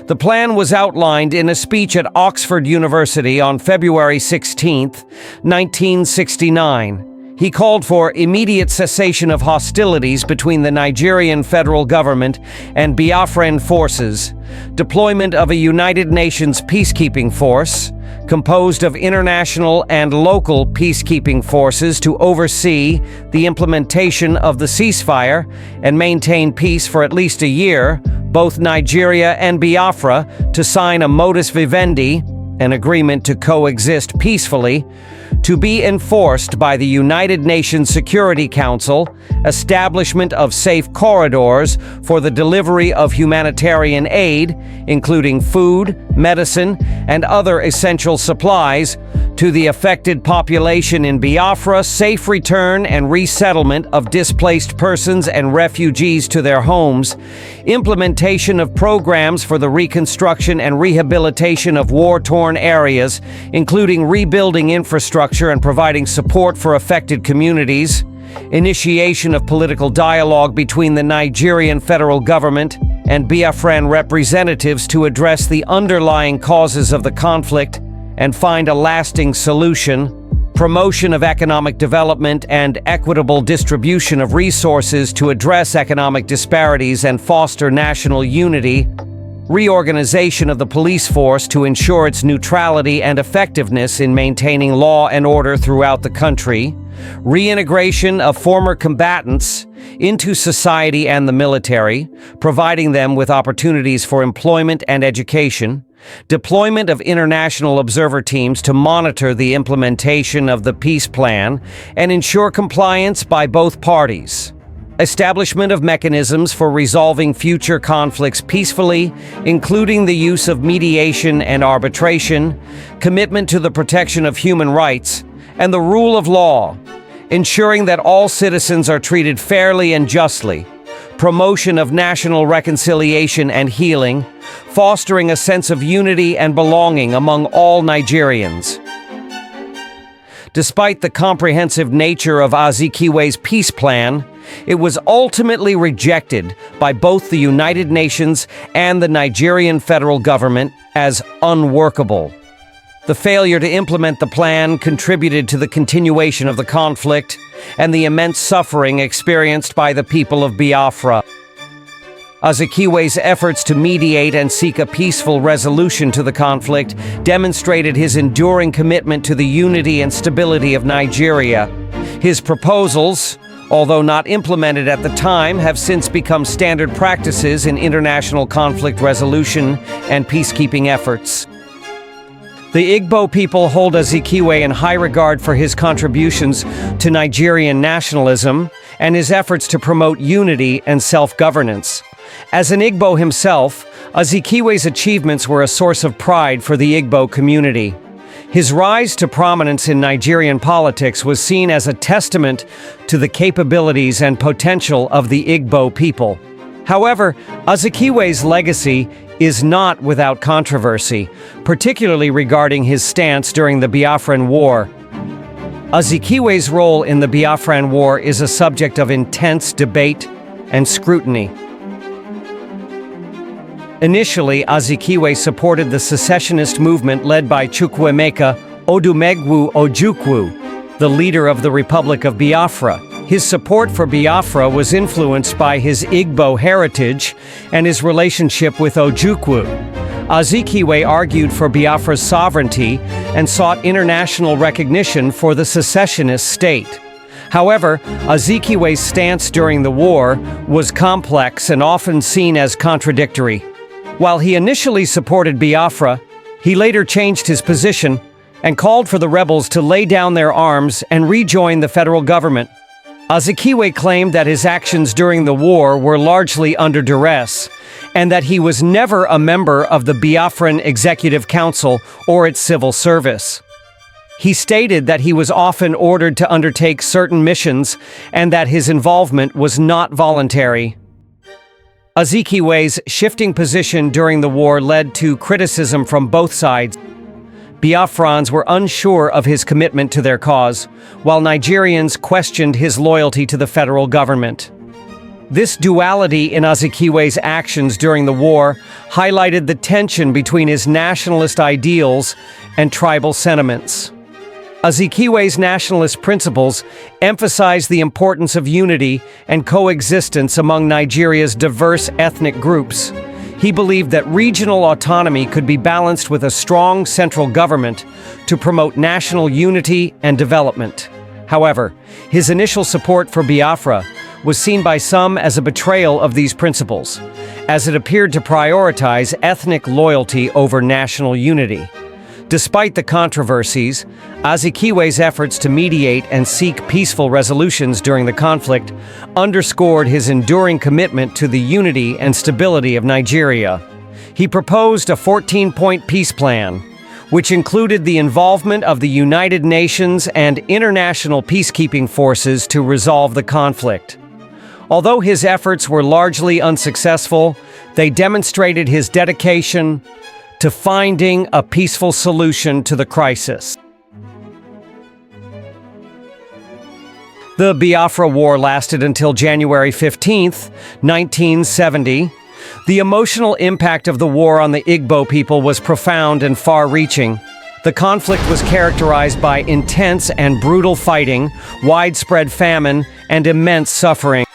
The plan was outlined in a speech at Oxford University on February 16, 1969. He called for immediate cessation of hostilities between the Nigerian federal government and Biafran forces, deployment of a United Nations peacekeeping force, composed of international and local peacekeeping forces to oversee the implementation of the ceasefire and maintain peace for at least a year, both Nigeria and Biafra to sign a modus vivendi, an agreement to coexist peacefully, to be enforced by the United Nations Security Council, establishment of safe corridors for the delivery of humanitarian aid, including food, medicine, and other essential supplies, to the affected population in Biafra, safe return and resettlement of displaced persons and refugees to their homes, implementation of programs for the reconstruction and rehabilitation of war-torn areas, including rebuilding infrastructure and providing support for affected communities, initiation of political dialogue between the Nigerian federal government and Biafran representatives to address the underlying causes of the conflict and find a lasting solution, promotion of economic development and equitable distribution of resources to address economic disparities and foster national unity, reorganization of the police force to ensure its neutrality and effectiveness in maintaining law and order throughout the country, reintegration of former combatants into society and the military, providing them with opportunities for employment and education, deployment of international observer teams to monitor the implementation of the peace plan and ensure compliance by both parties, establishment of mechanisms for resolving future conflicts peacefully, including the use of mediation and arbitration, commitment to the protection of human rights, and the rule of law, ensuring that all citizens are treated fairly and justly, promotion of national reconciliation and healing, fostering a sense of unity and belonging among all Nigerians. Despite the comprehensive nature of Azikiwe's peace plan, it was ultimately rejected by both the United Nations and the Nigerian federal government as unworkable. The failure to implement the plan contributed to the continuation of the conflict and the immense suffering experienced by the people of Biafra. Azikiwe's efforts to mediate and seek a peaceful resolution to the conflict demonstrated his enduring commitment to the unity and stability of Nigeria. His proposals, although not implemented at the time, have since become standard practices in international conflict resolution and peacekeeping efforts. The Igbo people hold Azikiwe in high regard for his contributions to Nigerian nationalism and his efforts to promote unity and self-governance. As an Igbo himself, Azikiwe's achievements were a source of pride for the Igbo community. His rise to prominence in Nigerian politics was seen as a testament to the capabilities and potential of the Igbo people. However, Azikiwe's legacy is not without controversy, particularly regarding his stance during the Biafran War. Azikiwe's role in the Biafran War is a subject of intense debate and scrutiny. Initially, Azikiwe supported the secessionist movement led by Chukwuemeka Ojukwu, the leader of the Republic of Biafra. His support for Biafra was influenced by his Igbo heritage and his relationship with Ojukwu. Azikiwe argued for Biafra's sovereignty and sought international recognition for the secessionist state. However, Azikiwe's stance during the war was complex and often seen as contradictory. While he initially supported Biafra, he later changed his position and called for the rebels to lay down their arms and rejoin the federal government. Azikiwe claimed that his actions during the war were largely under duress, and that he was never a member of the Biafran Executive Council or its civil service. He stated that he was often ordered to undertake certain missions and that his involvement was not voluntary. Azikiwe's shifting position during the war led to criticism from both sides. Biafrans were unsure of his commitment to their cause, while Nigerians questioned his loyalty to the federal government. This duality in Azikiwe's actions during the war highlighted the tension between his nationalist ideals and tribal sentiments. Azikiwe's nationalist principles emphasized the importance of unity and coexistence among Nigeria's diverse ethnic groups. He believed that regional autonomy could be balanced with a strong central government to promote national unity and development. However, his initial support for Biafra was seen by some as a betrayal of these principles, as it appeared to prioritize ethnic loyalty over national unity. Despite the controversies, Azikiwe's efforts to mediate and seek peaceful resolutions during the conflict underscored his enduring commitment to the unity and stability of Nigeria. He proposed a 14-point peace plan, which included the involvement of the United Nations and international peacekeeping forces to resolve the conflict. Although his efforts were largely unsuccessful, they demonstrated his dedication to finding a peaceful solution to the crisis. The Biafra War lasted until January 15, 1970. The emotional impact of the war on the Igbo people was profound and far-reaching. The conflict was characterized by intense and brutal fighting, widespread famine, and immense suffering.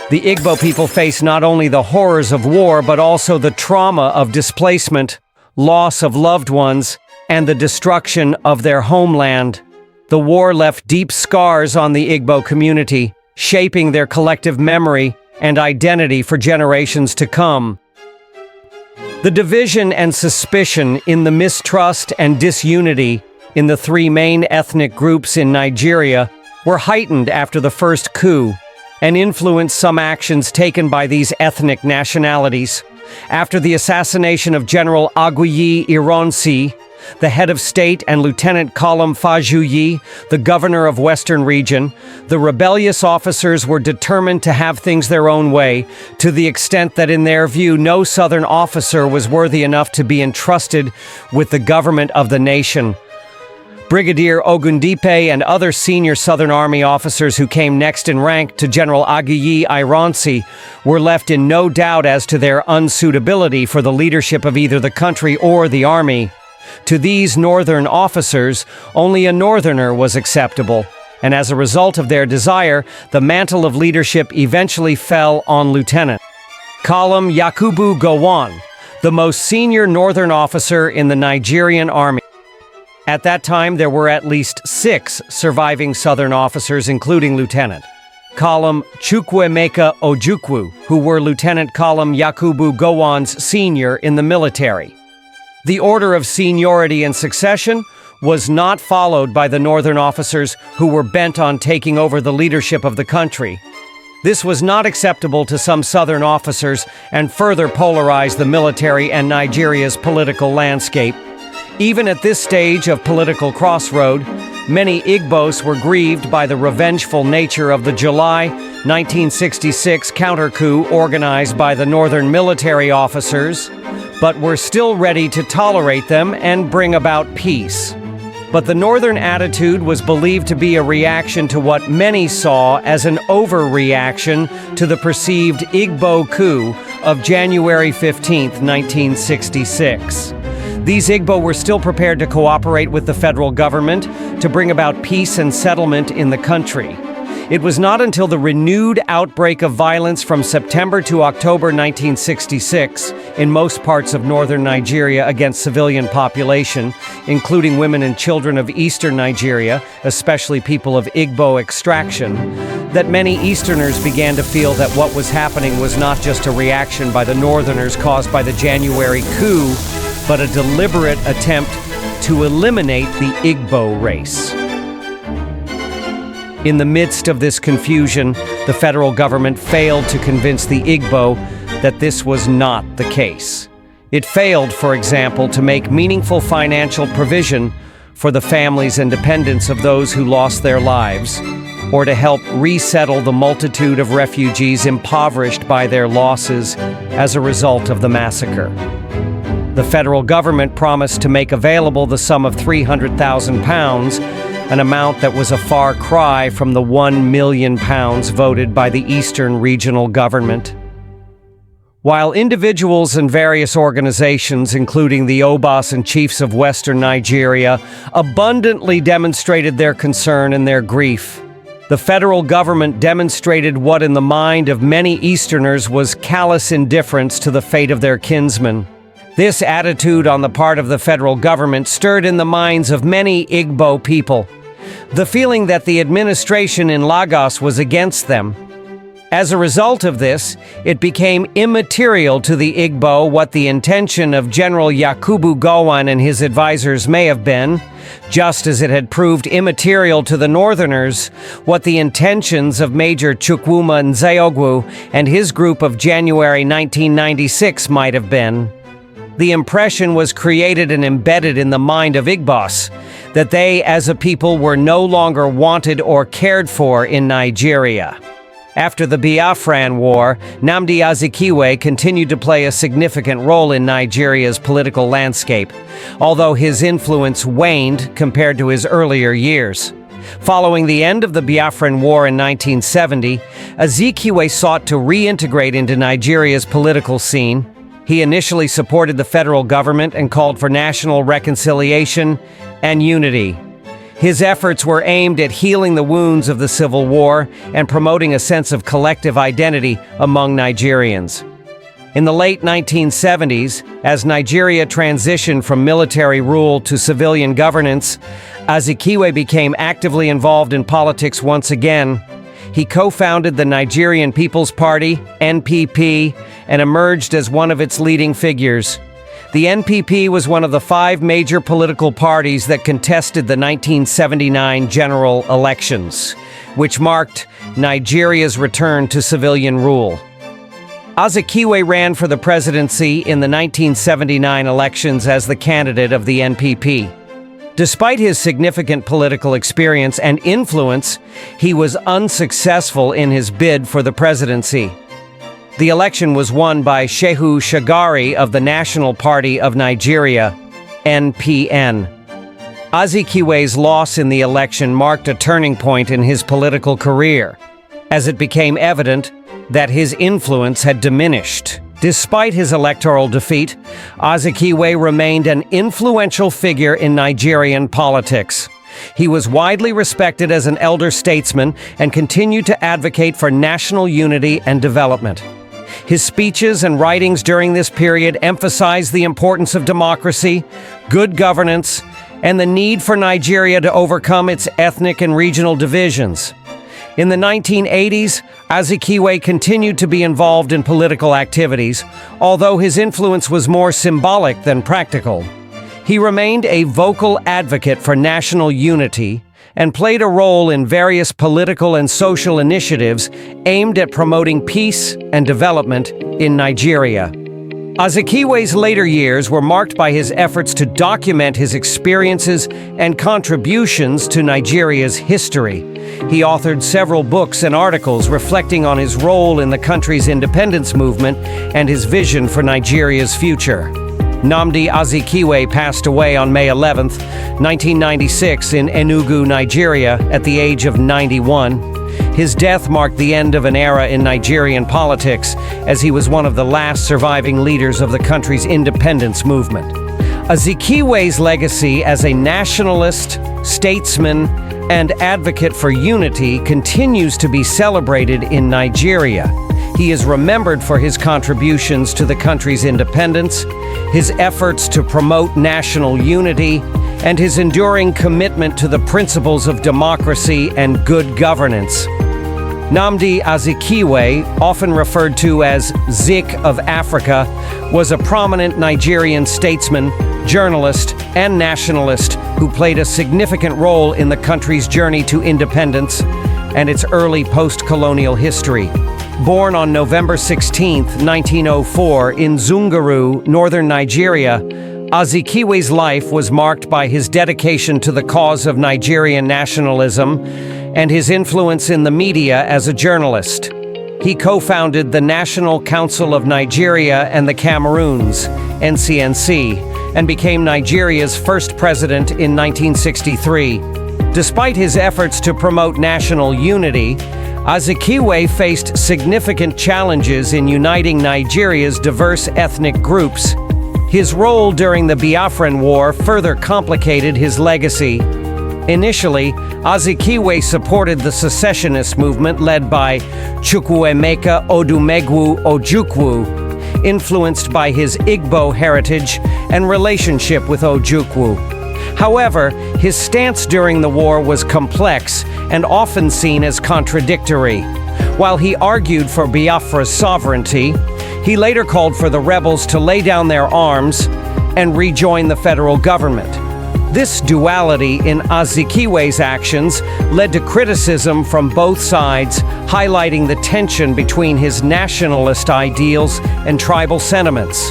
The Igbo people faced not only the horrors of war, but also the trauma of displacement, loss of loved ones, and the destruction of their homeland. The war left deep scars on the Igbo community, shaping their collective memory and identity for generations to come. The division and suspicion in the mistrust and disunity in the three main ethnic groups in Nigeria were heightened after the first coup, and influenced some actions taken by these ethnic nationalities. After the assassination of General Aguiyi Ironsi, the head of state, and Lieutenant Colum Fajuyi, the governor of Western Region, the rebellious officers were determined to have things their own way, to the extent that in their view no Southern officer was worthy enough to be entrusted with the government of the nation. Brigadier Ogundipe and other senior Southern Army officers who came next in rank to General Aguiyi Ironsi were left in no doubt as to their unsuitability for the leadership of either the country or the army. To these northern officers, only a northerner was acceptable, and as a result of their desire, the mantle of leadership eventually fell on Lieutenant Colonel Yakubu Gowon, the most senior northern officer in the Nigerian army. At that time, there were at least 6 surviving Southern officers, including Lieutenant Colonel Chukwuemeka Ojukwu, who were Lieutenant Colonel Yakubu Gowon's senior in the military. The order of seniority and succession was not followed by the northern officers who were bent on taking over the leadership of the country. This was not acceptable to some southern officers and further polarized the military and Nigeria's political landscape. Even at this stage of political crossroad, many Igbos were grieved by the revengeful nature of the July 1966 counter-coup organized by the northern military officers, but were still ready to tolerate them and bring about peace. But the northern attitude was believed to be a reaction to what many saw as an overreaction to the perceived Igbo coup of January 15, 1966. These Igbo were still prepared to cooperate with the federal government to bring about peace and settlement in the country. It was not until the renewed outbreak of violence from September to October 1966 in most parts of northern Nigeria against civilian population, including women and children of eastern Nigeria, especially people of Igbo extraction, that many Easterners began to feel that what was happening was not just a reaction by the Northerners caused by the January coup, but a deliberate attempt to eliminate the Igbo race. In the midst of this confusion, the federal government failed to convince the Igbo that this was not the case. It failed, for example, to make meaningful financial provision for the families and dependents of those who lost their lives, or to help resettle the multitude of refugees impoverished by their losses as a result of the massacre. The federal government promised to make available the sum of £300,000, an amount that was a far cry from the £1 million voted by the Eastern Regional Government. While individuals and various organizations, including the Obas and chiefs of Western Nigeria, abundantly demonstrated their concern and their grief, the federal government demonstrated what in the mind of many Easterners was callous indifference to the fate of their kinsmen. This attitude on the part of the federal government stirred in the minds of many Igbo people the feeling that the administration in Lagos was against them. As a result of this, it became immaterial to the Igbo what the intention of General Yakubu Gowon and his advisors may have been, just as it had proved immaterial to the Northerners what the intentions of Major Chukwuemeka and his group of January 1996 might have been. The impression was created and embedded in the mind of Igbos that they as a people were no longer wanted or cared for in Nigeria. After the Biafra War, Nnamdi Azikiwe continued to play a significant role in Nigeria's political landscape, although his influence waned compared to his earlier years. Following the end of the Biafra War in 1970, Azikiwe sought to reintegrate into Nigeria's political scene. He initially supported the federal government and called for national reconciliation and unity. His efforts were aimed at healing the wounds of the Civil War and promoting a sense of collective identity among Nigerians. In the late 1970s, as Nigeria transitioned from military rule to civilian governance, Azikiwe became actively involved in politics once again. He co-founded the Nigerian People's Party, NPP, and emerged as one of its leading figures. The NPP was one of the 5 major political parties that contested the 1979 general elections, which marked Nigeria's return to civilian rule. Azikiwe ran for the presidency in the 1979 elections as the candidate of the NPP. Despite his significant political experience and influence, he was unsuccessful in his bid for the presidency. The election was won by Shehu Shagari of the National Party of Nigeria, NPN. Azikiwe's loss in the election marked a turning point in his political career, as it became evident that his influence had diminished. Despite his electoral defeat, Azikiwe remained an influential figure in Nigerian politics. He was widely respected as an elder statesman and continued to advocate for national unity and development. His speeches and writings during this period emphasized the importance of democracy, good governance, and the need for Nigeria to overcome its ethnic and regional divisions. In the 1980s, Azikiwe continued to be involved in political activities, although his influence was more symbolic than practical. He remained a vocal advocate for national unity and played a role in various political and social initiatives aimed at promoting peace and development in Nigeria. Azikiwe's later years were marked by his efforts to document his experiences and contributions to Nigeria's history. He authored several books and articles reflecting on his role in the country's independence movement and his vision for Nigeria's future. Nnamdi Azikiwe passed away on May 11, 1996 in Enugu, Nigeria, at the age of 91. His death marked the end of an era in Nigerian politics, as he was one of the last surviving leaders of the country's independence movement. Azikiwe's legacy as a nationalist, statesman, and advocate for unity continues to be celebrated in Nigeria. He is remembered for his contributions to the country's independence, his efforts to promote national unity, and his enduring commitment to the principles of democracy and good governance. Nnamdi Azikiwe, often referred to as Zik of Africa, was a prominent Nigerian statesman, journalist, and nationalist who played a significant role in the country's journey to independence and its early post-colonial history. Born on November 16, 1904, in Zungeru, northern Nigeria, Azikiwe's life was marked by his dedication to the cause of Nigerian nationalism and his influence in the media as a journalist. He co-founded the National Council of Nigeria and the Cameroons, NCNC, and became Nigeria's first president in 1963. Despite his efforts to promote national unity, Azikiwe faced significant challenges in uniting Nigeria's diverse ethnic groups. His role during the Biafra War further complicated his legacy. Initially, Azikiwe supported the secessionist movement led by Chukwuemeka Ojukwu, influenced by his Igbo heritage and relationship with Ojukwu. However, his stance during the war was complex and often seen as contradictory. While he argued for Biafra's sovereignty, he later called for the rebels to lay down their arms and rejoin the federal government. This duality in Azikiwe's actions led to criticism from both sides, highlighting the tension between his nationalist ideals and tribal sentiments.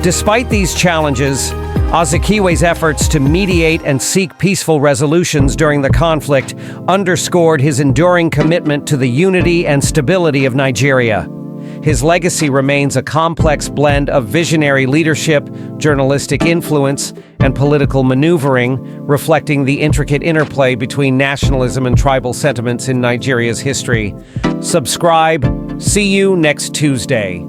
Despite these challenges, Azikiwe's efforts to mediate and seek peaceful resolutions during the conflict underscored his enduring commitment to the unity and stability of Nigeria. His legacy remains a complex blend of visionary leadership, journalistic influence, and political maneuvering, reflecting the intricate interplay between nationalism and tribal sentiments in Nigeria's history. Subscribe. See you next Tuesday.